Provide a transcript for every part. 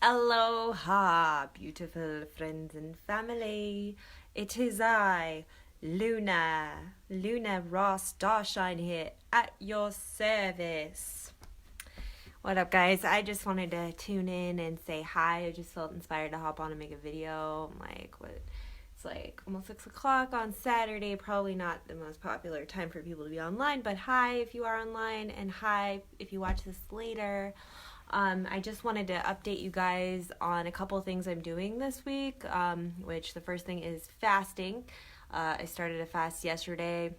Aloha, beautiful friends and family. It is I, lunarastarshine here at your service. What up, guys? I just wanted to tune in and say hi. I just felt inspired to hop on and make a video. I'm like, what? It's like almost 6 o'clock on Saturday. Probably not the most popular time for people to be online, but hi if you are online, and hi if you watch this later. I just wanted to update you guys on a couple things I'm doing this week, which the first thing is fasting. I started a fast yesterday,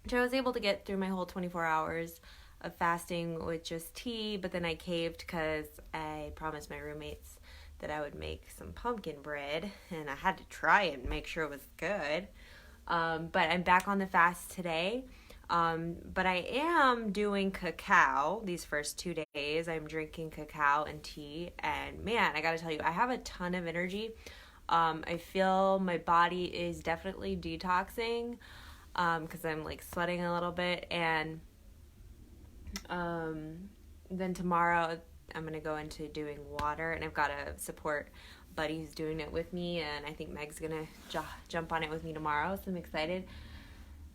which I was able to get through my whole 24 hours of fasting with just tea, but then I caved because I promised my roommates that I would make some pumpkin bread, and I had to try it and make sure it was good. But I'm back on the fast today. But I am doing cacao these first 2 days. I'm drinking cacao and tea, and man, I gotta tell you, I have a ton of energy. I feel my body is definitely detoxing, because I'm like sweating a little bit, and then tomorrow I'm gonna go into doing water, and I've got a support buddy who's doing it with me, and I think Meg's gonna jump on it with me tomorrow, so I'm excited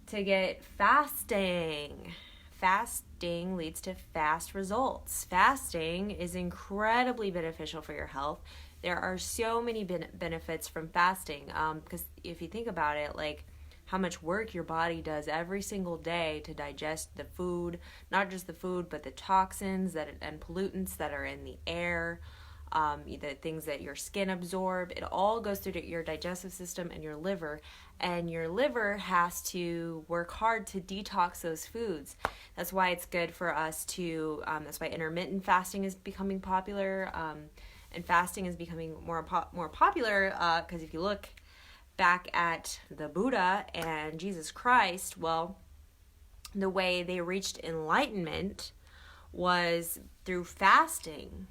to get fasting. Fasting leads to fast results. Fasting is incredibly beneficial for your health. There are so many benefits from fasting, because if you think about it, like how much work your body does every single day to digest the food, not just the food, but the toxins and pollutants that are in the air, the things that your skin absorb. It all goes through your digestive system and your liver has to work hard to detox those foods. That's why it's good for us to, that's why intermittent fasting is becoming popular, and fasting is becoming more popular, because if you look back at the Buddha and Jesus Christ, well, the way they reached enlightenment was through fasting,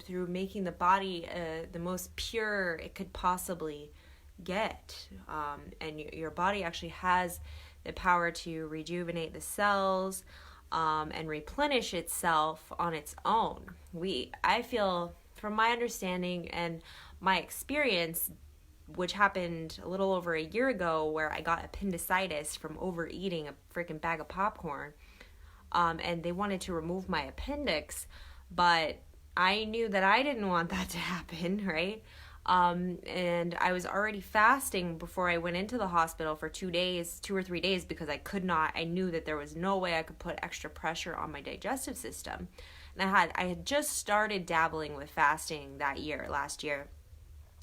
through making the body the most pure it could possibly get. And your body actually has the power to rejuvenate the cells, and replenish itself on its own. I feel, from my understanding and my experience, which happened a little over a year ago, where I got appendicitis from overeating a freaking bag of popcorn, and they wanted to remove my appendix, but I knew that I didn't want that to happen, right? And I was already fasting before I went into the hospital for 2 or 3 days, because I knew that there was no way I could put extra pressure on my digestive system. And I had just started dabbling with fasting last year.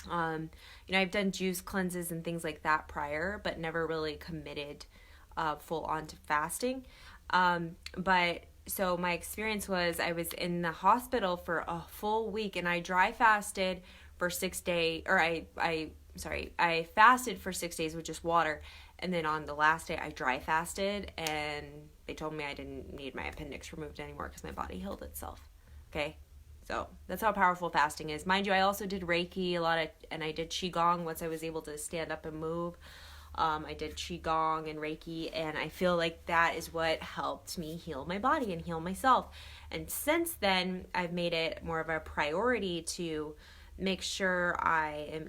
I've done juice cleanses and things like that prior, but never really committed full on to fasting. But so my experience was, I was in the hospital for a full week, and I dry fasted for 6 days, or I fasted for 6 days with just water, and then on the last day I dry fasted, and they told me I didn't need my appendix removed anymore because my body healed itself. Okay, so that's how powerful fasting is. Mind you, I also did Reiki and I did Qigong once I was able to stand up and move. I did Qigong and Reiki, and I feel like that is what helped me heal my body and heal myself. And since then, I've made it more of a priority to make sure I am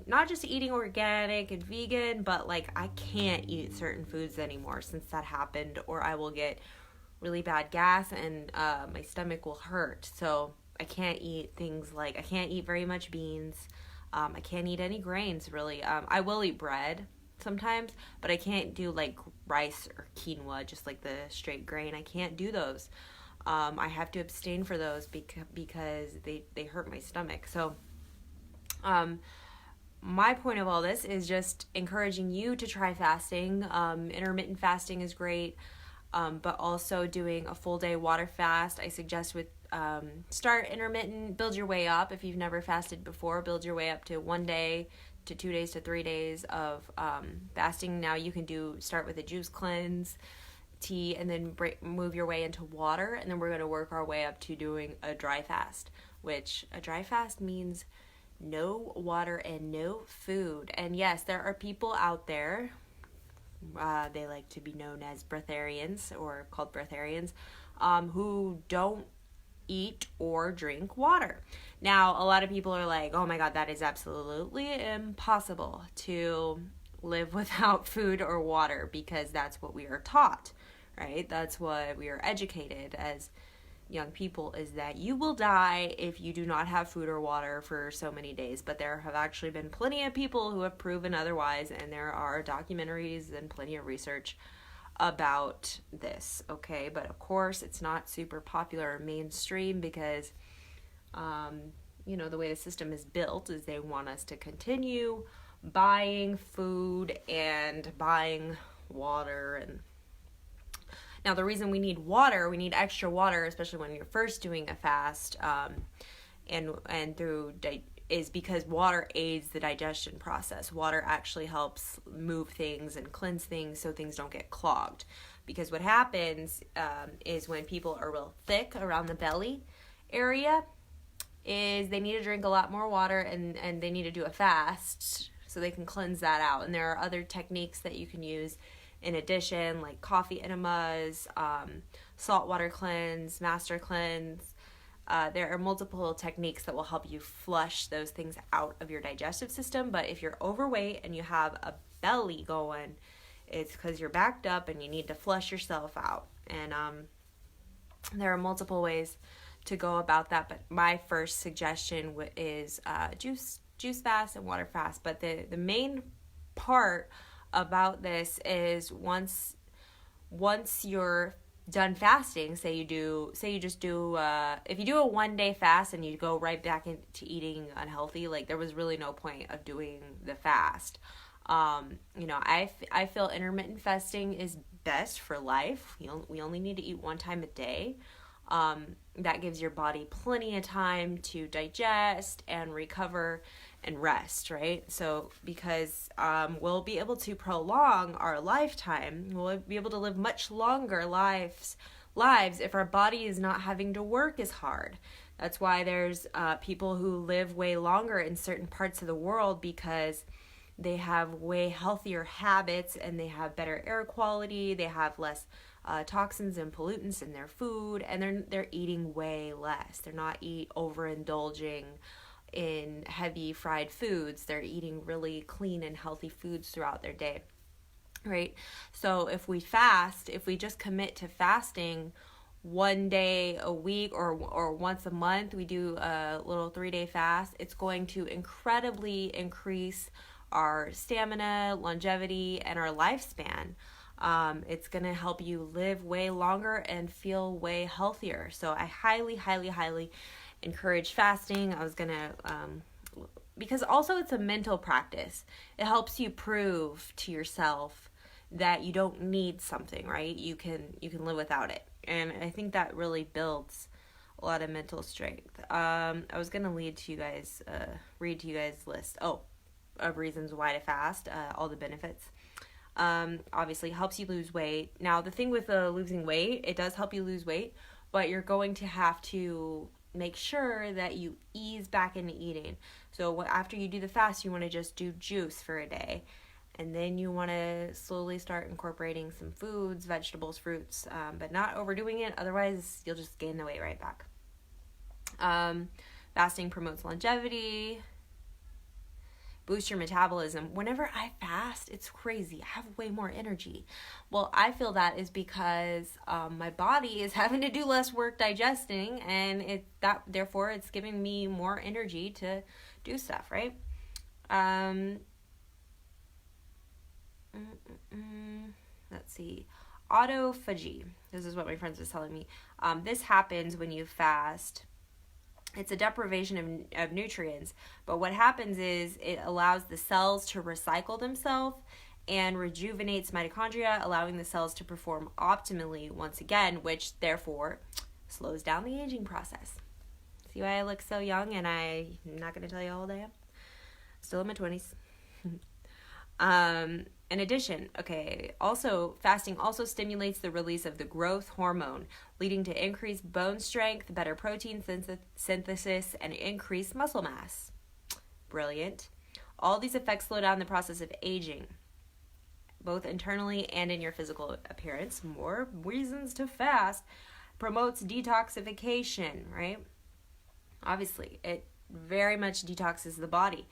not just eating organic and vegan, but like I can't eat certain foods anymore since that happened, or I will get really bad gas and my stomach will hurt. So I can't eat things like, I can't eat very much beans. I can't eat any grains, really. I will eat bread sometimes, but I can't do like rice or quinoa, just like the straight grain. I can't do those. I have to abstain for those because they hurt my stomach. So my point of all this is just encouraging you to try fasting. Intermittent fasting is great, but also doing a full day water fast. I suggest start intermittent, build your way up. If you've never fasted before, build your way up to 1 day to 2 days to 3 days of fasting. Now you can start with a juice cleanse, tea, and then move your way into water, and then we're going to work our way up to doing a dry fast, which a dry fast means no water and no food. And yes, there are people out there, they like to be known as breatharians or called breatharians, who don't eat or drink water. Now, a lot of people are like, oh my God, that is absolutely impossible to live without food or water, because that's what we are taught, right? That's what we are educated as young people, is that you will die if you do not have food or water for so many days. But there have actually been plenty of people who have proven otherwise, and there are documentaries and plenty of research about this, okay? But of course, it's not super popular or mainstream because, the way the system is built is they want us to continue buying food and buying water. And now the reason we need water, we need extra water, especially when you're first doing a fast, is because water aids the digestion process. Water actually helps move things and cleanse things so things don't get clogged. Because what happens is when people are real thick around the belly area, is they need to drink a lot more water, and they need to do a fast so they can cleanse that out. And there are other techniques that you can use in addition, like coffee enemas, saltwater cleanse, master cleanse. There are multiple techniques that will help you flush those things out of your digestive system. But if you're overweight and you have a belly going, it's because you're backed up and you need to flush yourself out. And there are multiple ways to go about that. But my first suggestion is juice fast and water fast. But the main part about this is once you're done fasting, if you do a 1 day fast and you go right back into eating unhealthy, like there was really no point of doing the fast. I feel intermittent fasting is best for life. We only need to eat one time a day. That gives your body plenty of time to digest and recover and rest, right? So because we'll be able to prolong our lifetime, we'll be able to live much longer lives if our body is not having to work as hard. That's why there's people who live way longer in certain parts of the world, because they have way healthier habits and they have better air quality, they have less toxins and pollutants in their food, and they're eating way less. They're not overindulging in heavy fried foods. They're eating really clean and healthy foods throughout their day, right? So if we just commit to fasting 1 day a week or once a month, we do a little 3-day fast, it's going to incredibly increase our stamina, longevity, and our lifespan. It's going to help you live way longer and feel way healthier. So I highly, highly, highly encourage fasting. I was going to, because also it's a mental practice. It helps you prove to yourself that you don't need something, right? You can live without it. And I think that really builds a lot of mental strength. I was going to read to you guys list of reasons why to fast, all the benefits. Obviously helps you lose weight. Now, the thing with losing weight, it does help you lose weight, but you're going to have to make sure that you ease back into eating. So after you do the fast, you want to just do juice for a day. And then you want to slowly start incorporating some foods, vegetables, fruits, but not overdoing it. Otherwise, you'll just gain the weight right back. Fasting promotes longevity. Boost your metabolism. Whenever I fast, it's crazy. I have way more energy. Well, I feel that is because my body is having to do less work digesting, and therefore it's giving me more energy to do stuff, right? Let's see. Autophagy. This is what my friends was telling me. This happens when you fast. It's a deprivation of nutrients, but what happens is it allows the cells to recycle themselves and rejuvenates mitochondria, allowing the cells to perform optimally once again, which therefore slows down the aging process. See why I look so young, and I'm not going to tell you how old I am? Still in my 20s. In addition, fasting also stimulates the release of the growth hormone, leading to increased bone strength, better protein synthesis, and increased muscle mass. Brilliant. All these effects slow down the process of aging, both internally and in your physical appearance. More reasons to fast. Promotes detoxification, right? Obviously, it very much detoxes the body.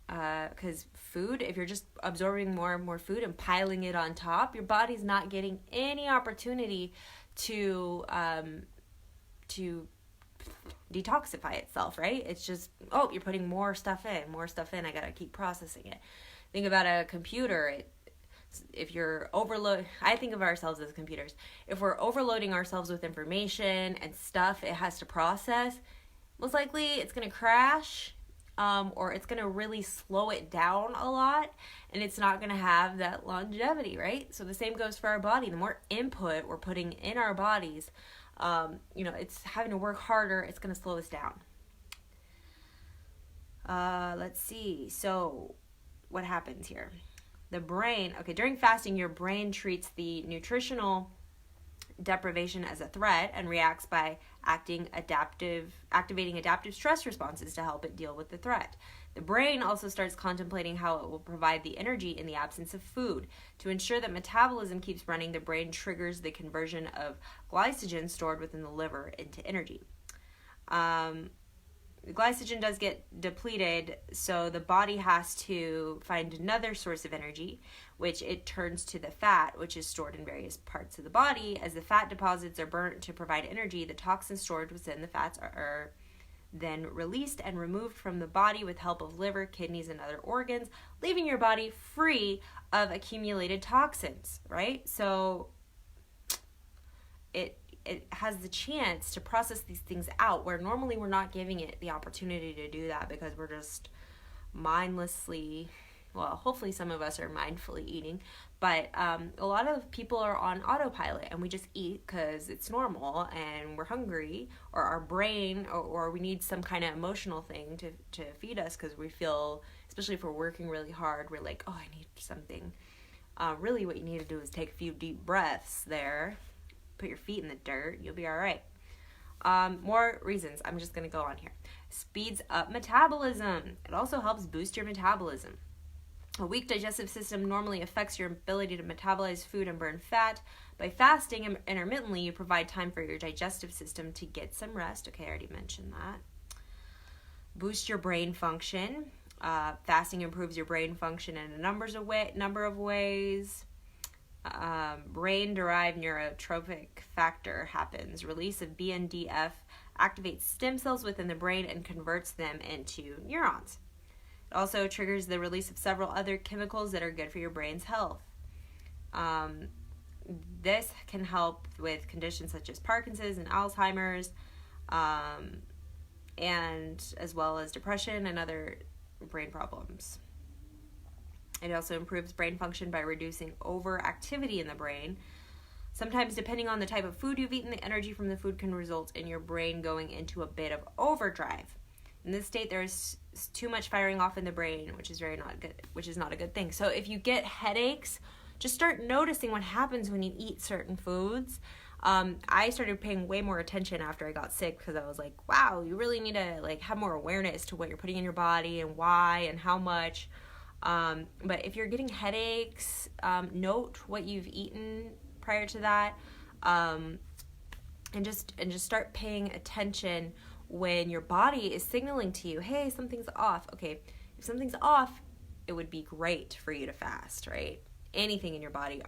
Because food, if you're just absorbing more and more food and piling it on top, your body's not getting any opportunity to detoxify itself, right? It's just, oh, you're putting more stuff in, I gotta keep processing it. Think about a computer. If you're I think of ourselves as computers. If we're overloading ourselves with information and stuff it has to process, most likely it's gonna crash, or it's gonna really slow it down a lot, and it's not gonna have that longevity, right? So the same goes for our body. The more input we're putting in our bodies, it's having to work harder, it's going to slow us down. Let's see. So what happens here? The brain, during fasting, your brain treats the nutritional deprivation as a threat and reacts by activating adaptive stress responses to help it deal with the threat. The brain also starts contemplating how it will provide the energy in the absence of food. To ensure that metabolism keeps running, the brain triggers the conversion of glycogen stored within the liver into energy. The glycogen does get depleted, so the body has to find another source of energy, which it turns to the fat, which is stored in various parts of the body. As the fat deposits are burnt to provide energy, the toxins stored within the fats are then released and removed from the body with help of liver, kidneys, and other organs, leaving your body free of accumulated toxins, right? So it has the chance to process these things out, where normally we're not giving it the opportunity to do that because we're just mindlessly, well, hopefully some of us are mindfully eating, but a lot of people are on autopilot, and we just eat because it's normal and we're hungry, or our brain, or we need some kind of emotional thing to feed us because we feel, especially if we're working really hard, we're like, oh, I need something. Really what you need to do is take a few deep breaths there, put your feet in the dirt, you'll be all right. More reasons. I'm just going to go on here. Speeds up metabolism. It also helps boost your metabolism. A weak digestive system normally affects your ability to metabolize food and burn fat. By fasting intermittently, you provide time for your digestive system to get some rest. Okay, I already mentioned that. Boost your brain function. Fasting improves your brain function in a number of ways. Brain-derived neurotrophic factor happens. Release of BNDF activates stem cells within the brain and converts them into neurons. It also triggers the release of several other chemicals that are good for your brain's health. This can help with conditions such as Parkinson's and Alzheimer's, and as well as depression and other brain problems. It also improves brain function by reducing overactivity in the brain. Sometimes, depending on the type of food you've eaten, the energy from the food can result in your brain going into a bit of overdrive. In this state, there is too much firing off in the brain, which is not a good thing. So if you get headaches, just start noticing what happens when you eat certain foods. I started paying way more attention after I got sick, because I was like, wow, you really need to have more awareness to what you're putting in your body and why and how much. But if you're getting headaches, note what you've eaten prior to that, and just start paying attention when your body is signaling to you, hey, something's off. Okay, if something's off, it would be great for you to fast, right? Anything in your body.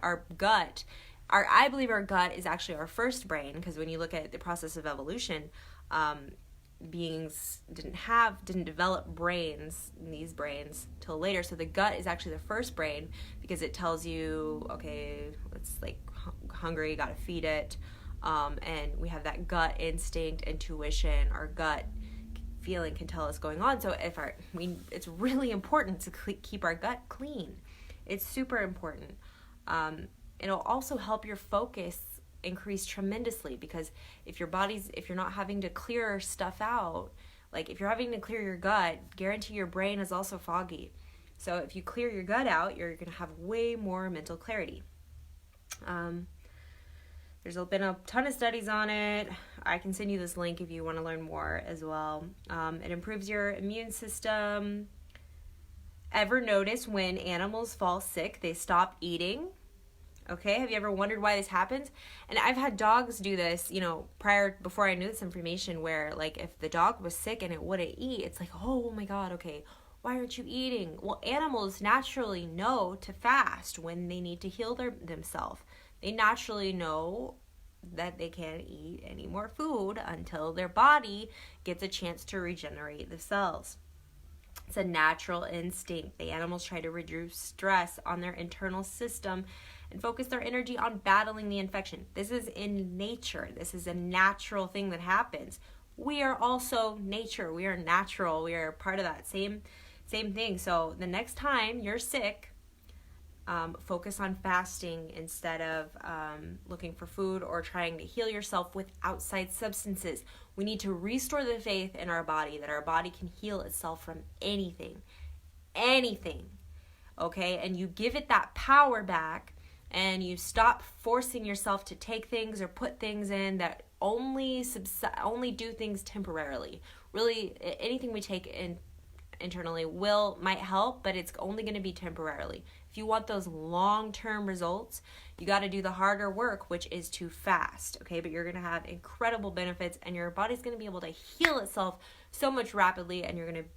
I believe our gut is actually our first brain, because when you look at the process of evolution, beings didn't develop these brains till later. So the gut is actually the first brain, because it tells you, okay, it's hungry, gotta feed it. And we have that gut instinct, intuition, our gut feeling can tell us going on. So it's really important to keep our gut clean. It's super important. It'll also help your focus increase tremendously, because if you're not having to clear stuff out, if you're having to clear your gut, guarantee your brain is also foggy. So if you clear your gut out, you're going to have way more mental clarity. There's been a ton of studies on it. I can send you this link if you want to learn more as well. It improves your immune system. Ever notice when animals fall sick, they stop eating? Okay, have you ever wondered why this happens? And I've had dogs do this, before I knew this information, where like if the dog was sick and it wouldn't eat, it's like, oh my God, okay, why aren't you eating? Well, animals naturally know to fast when they need to heal themselves. They naturally know that they can't eat any more food until their body gets a chance to regenerate the cells. It's a natural instinct. The animals try to reduce stress on their internal system and focus their energy on battling the infection. This is in nature. This is a natural thing that happens. We are also nature. We are natural. We are part of that same thing. So the next time you're sick, focus on fasting instead of looking for food or trying to heal yourself with outside substances. We need to restore the faith in our body that our body can heal itself from anything, okay? And you give it that power back, and you stop forcing yourself to take things or put things in that only do things temporarily. Really, anything we take in internally might help, but it's only going to be temporarily. If you want those long-term results, you got to do the harder work, which is to fast, okay? But you're going to have incredible benefits, and your body's going to be able to heal itself so much rapidly, and you're going to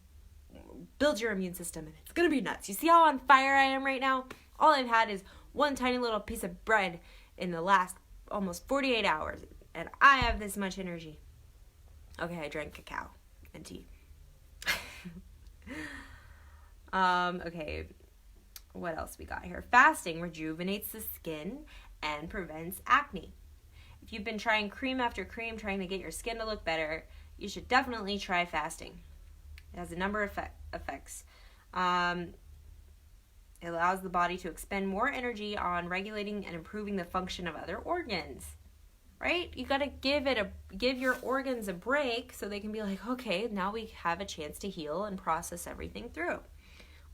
build your immune system, and it's going to be nuts. You see how on fire I am right now? All I've had is one tiny little piece of bread in the last almost 48 hours, and I have this much energy. Okay, I drank cacao and tea. Okay, what else we got here? Fasting rejuvenates the skin and prevents acne. If you've been trying cream after cream, trying to get your skin to look better, you should definitely try fasting. It has a number of effects. It allows the body to expend more energy on regulating and improving the function of other organs. Right? You got to give your organs a break so they can be like, okay, now we have a chance to heal and process everything through.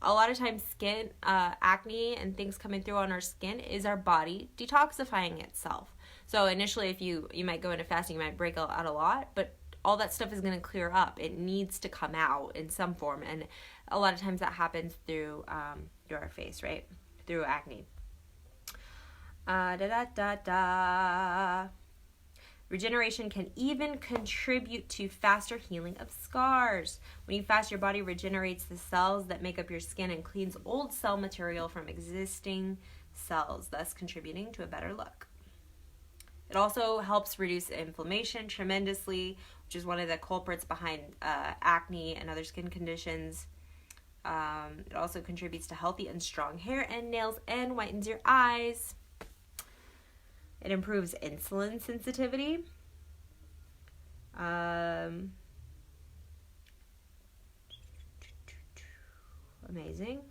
A lot of times skin, acne and things coming through on our skin is our body detoxifying itself. So initially, if you might go into fasting, you might break out a lot, but all that stuff is going to clear up. It needs to come out in some form. And a lot of times that happens through our face, right? Through acne. Regeneration can even contribute to faster healing of scars. When you fast, your body regenerates the cells that make up your skin and cleans old cell material from existing cells, thus contributing to a better look. It also helps reduce inflammation tremendously, which is one of the culprits behind acne and other skin conditions. It also contributes to healthy and strong hair and nails and whitens your eyes. It improves insulin sensitivity. Amazing.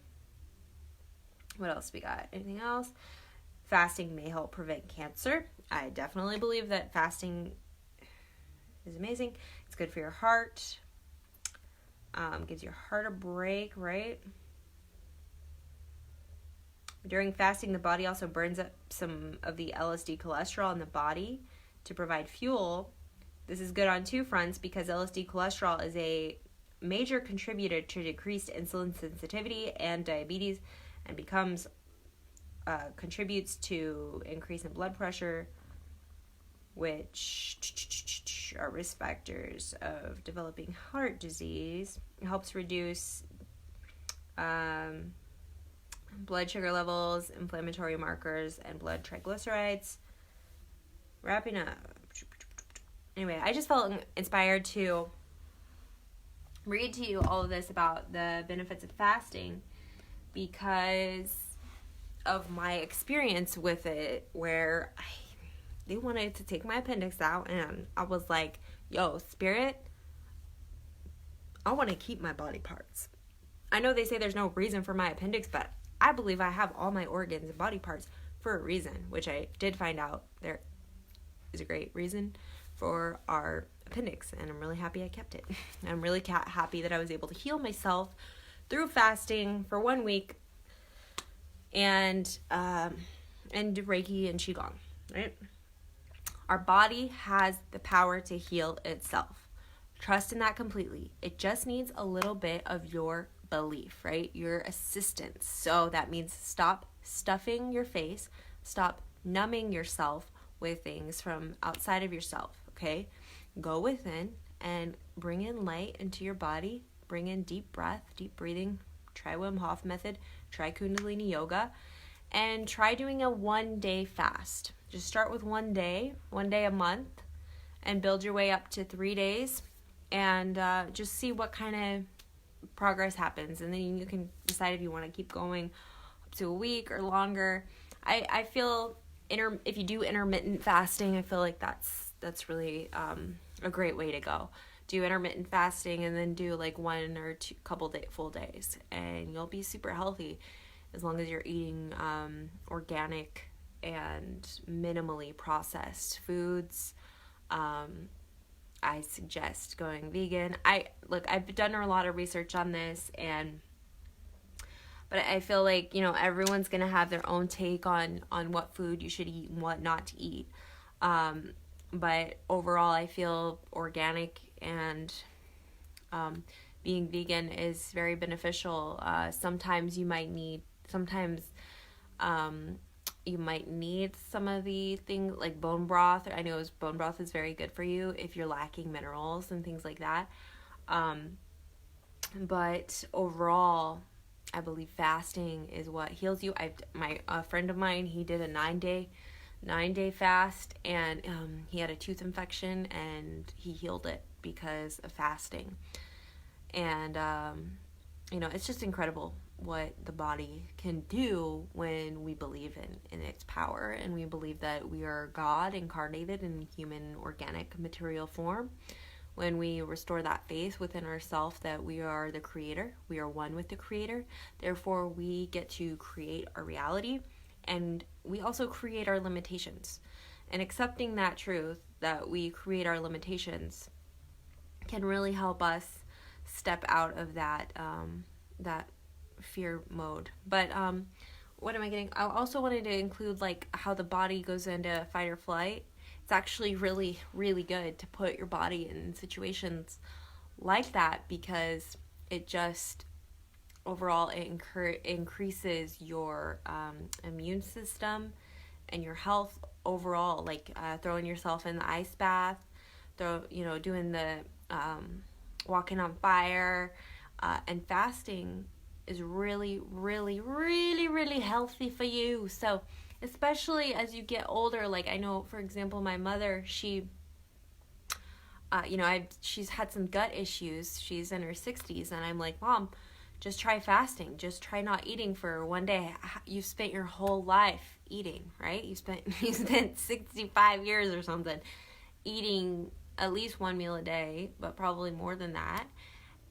What else we got? Anything else? Fasting may help prevent cancer. I definitely believe that fasting is amazing. It's good for your heart. Gives your heart a break, right? During fasting, the body also burns up some of the LSD cholesterol in the body to provide fuel. This is good on two fronts because LSD cholesterol is a major contributor to decreased insulin sensitivity and diabetes, and contributes to increase in blood pressure, which are risk factors of developing heart disease. It helps reduce blood sugar levels, inflammatory markers, and blood triglycerides. Wrapping up. Anyway, I just felt inspired to read to you all of this about the benefits of fasting because of my experience with it, where they wanted to take my appendix out, and I was like, yo, Spirit, I want to keep my body parts. I know they say there's no reason for my appendix, but I believe I have all my organs and body parts for a reason, which I did find out there is a great reason for our appendix, and I'm really happy I kept it. I'm really happy that I was able to heal myself through fasting for 1 week and Reiki and Qigong, right? Our body has the power to heal itself. Trust in that completely. It just needs a little bit of your belief, right? Your assistance. So that means stop stuffing your face, Stop numbing yourself with things from outside of yourself, okay? Go within and bring in light into your body. Bring in deep breath, deep breathing. Try Wim Hof method. Try Kundalini yoga. And try doing a 1-day fast. Just start with 1 day a month, and build your way up to 3 days. And just see what kind of progress happens. And then you can decide if you want to keep going up to a week or longer. I feel if you do intermittent fasting, I feel like that's really a great way to go. Do intermittent fasting and then do like 1 or 2 full days, and you'll be super healthy as long as you're eating organic and minimally processed foods. I suggest going vegan. I've done a lot of research on this, but I feel like, everyone's going to have their own take on what food you should eat and what not to eat. But overall, I feel organic and being vegan is very beneficial. Sometimes you might need some of the things like bone broth. I know bone broth is very good for you if you're lacking minerals and things like that. But overall, I believe fasting is what heals you. A friend of mine, he did a 9-day fast, and he had a tooth infection, and he healed it because of fasting. And it's just incredible what the body can do when we believe in its power, and we believe that we are God incarnated in human organic material form. When we restore that faith within ourselves that we are the creator, we are one with the creator, therefore we get to create our reality, and we also create our limitations. And accepting that truth that we create our limitations can really help us step out of that fear mode. But what am I getting? I also wanted to include like how the body goes into fight or flight. It's actually really, really good to put your body in situations like that, because it just overall it increases your immune system and your health overall. Like throwing yourself in the ice bath, doing the walking on fire, and fasting is really, really, really, really healthy for you. So especially as you get older, like I know, for example, my mother, she's had some gut issues. She's in her 60s, and I'm like, Mom, just try fasting. Just try not eating for 1 day. You've spent your whole life eating, right? You spent 65 years or something eating at least 1 meal a day, but probably more than that.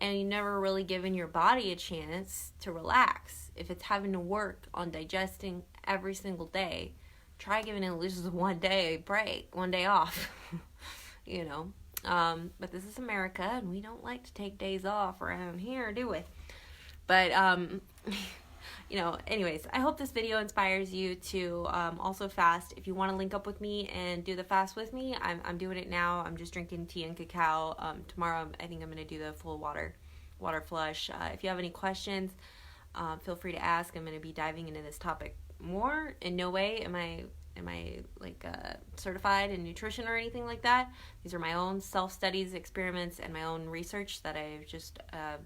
And you never really given your body a chance to relax. If it's having to work on digesting every single day, try giving it at least 1 day break, 1 day off, But this is America, and we don't like to take days off around here, do we? But, anyways, I hope this video inspires you to also fast. If you want to link up with me and do the fast with me, I'm doing it now. I'm just drinking tea and cacao. Tomorrow, I think I'm going to do the full water flush. If you have any questions, feel free to ask. I'm going to be diving into this topic more. In no way am I like certified in nutrition or anything like that. These are my own self-studies, experiments, and my own research that I've just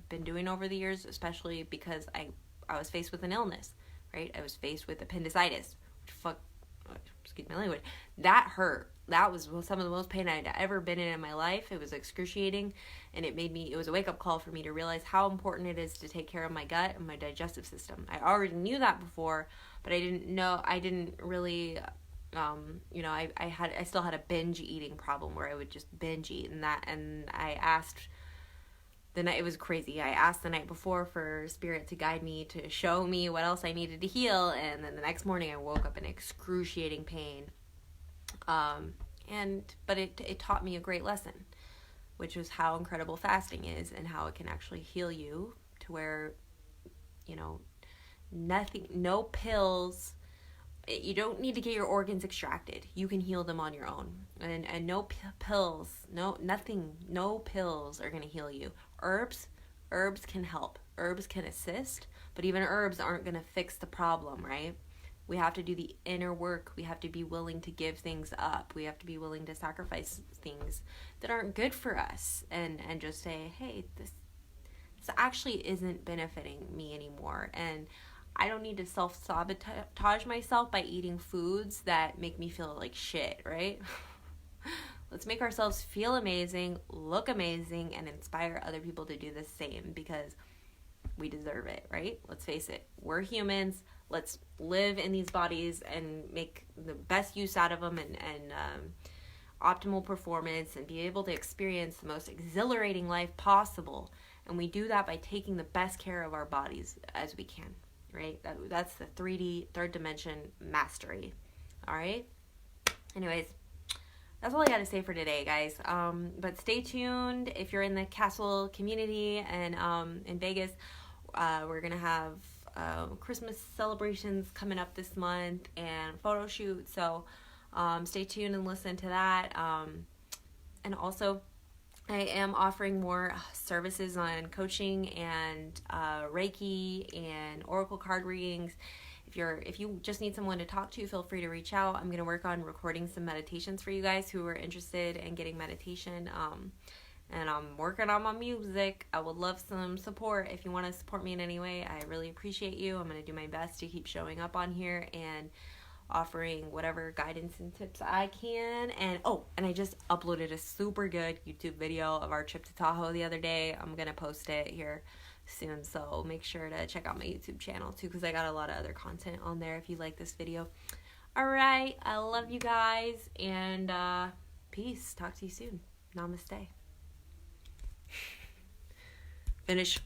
been doing over the years, especially because I was faced with an illness, right? I was faced with appendicitis. Excuse my language. That hurt. That was some of the most pain I'd ever been in my life. It was excruciating, and it was a wake-up call for me to realize how important it is to take care of my gut and my digestive system. I already knew that before, but I didn't really, I still had a binge eating problem where I would just binge eat, and I asked the night, it was crazy. I asked the night before for Spirit to guide me, to show me what else I needed to heal, and then the next morning I woke up in excruciating pain. But it taught me a great lesson, which was how incredible fasting is and how it can actually heal you to where, no pills. You don't need to get your organs extracted. You can heal them on your own. And no pills, no pills are going to heal you. Herbs can help. Herbs can assist, but even herbs aren't going to fix the problem, right? We have to do the inner work. We have to be willing to give things up. We have to be willing to sacrifice things that aren't good for us, and just say, hey, this actually isn't benefiting me anymore, and I don't need to self-sabotage myself by eating foods that make me feel like shit, right? Let's make ourselves feel amazing, look amazing, and inspire other people to do the same, because we deserve it, right? Let's face it. We're humans. Let's live in these bodies and make the best use out of them, and optimal performance, and be able to experience the most exhilarating life possible. And we do that by taking the best care of our bodies as we can, right? That's the 3D, third dimension mastery. All right? Anyways, that's all I got to say for today, guys. But stay tuned. If you're in the Castle community and in Vegas, we're going to have Christmas celebrations coming up this month and photo shoot. So stay tuned and listen to that. And also, I am offering more services on coaching and Reiki and Oracle card readings. If you just need someone to talk to, feel free to reach out. I'm going to work on recording some meditations for you guys who are interested in getting meditation. And I'm working on my music. I would love some support. If you want to support me in any way, I really appreciate you. I'm going to do my best to keep showing up on here and offering whatever guidance and tips I can. And I just uploaded a super good YouTube video of our trip to Tahoe the other day. I'm going to post it here soon, so make sure to check out my YouTube channel too, because I got a lot of other content on there if you like this video. Alright, I love you guys, and peace. Talk to you soon. Namaste. Finish.